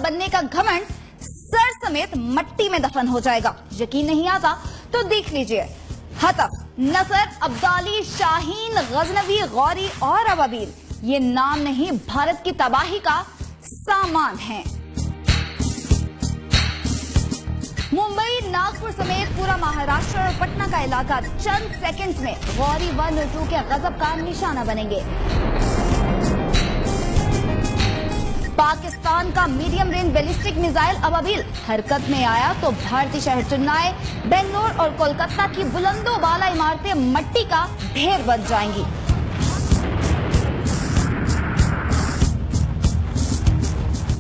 बनने का घमंड सर समेत मट्टी में दफन हो जाएगा। यकीन नहीं आता तो देख लीजिए। हतफ, नसर, अब्दाली, शाहीन, गजनवी, गौरी और अबाबील ये नाम नहीं भारत की तबाही का सामान है। मुंबई, नागपुर समेत पूरा महाराष्ट्र और पटना का इलाका चंद सेकंड्स में गौरी 1 और 2 के गजब का निशाना बनेंगे। पाकिस्तान का medium range ballistic missile Ababeel हरकत में आया तो भारतीय शहर चेन्नई, बेंगलोर और कोलकाता की बुलंदो बाला इमारतें मट्टी का ढेर बन जाएंगी।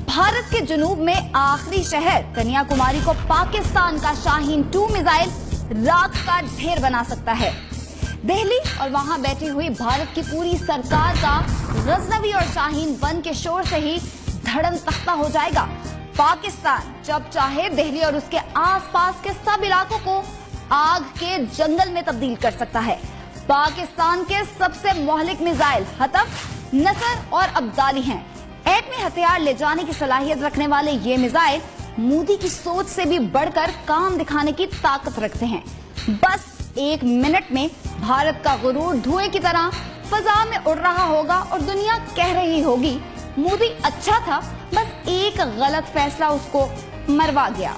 भारत के जुनूब में आखिरी शहर कन्याकुमारी को पाकिस्तान का शाहीन 2 मिसाइल राख का ढेर बना सकता है। दिल्ली और वहां बैठी हुई भारत की पूरी सरकार का गजनवी और शाहीन 1 के शोर से ही धड़म तख्ता हो जाएगा। पाकिस्तान जब चाहे दिल्ली और उसके आसपास के सब इलाकों को आग के जंगल में तब्दील कर सकता है। पाकिस्तान के सबसे मोहलिक मिसाइल हतफ, नसर और अब्दाली हैं। एटमी हथियार ले जाने की सलाहियत रखने वाले ये मिसाइल मोदी की सोच से भी बढ़कर काम दिखाने की ताकत रखते हैं। बस 1 मिनट में भारत का गुरूर धुएं की तरह फजा में उड़ रहा होगा और दुनिया कह रही होगी मोदी अच्छा था, बस एक गलत फैसला उसको मरवा गया।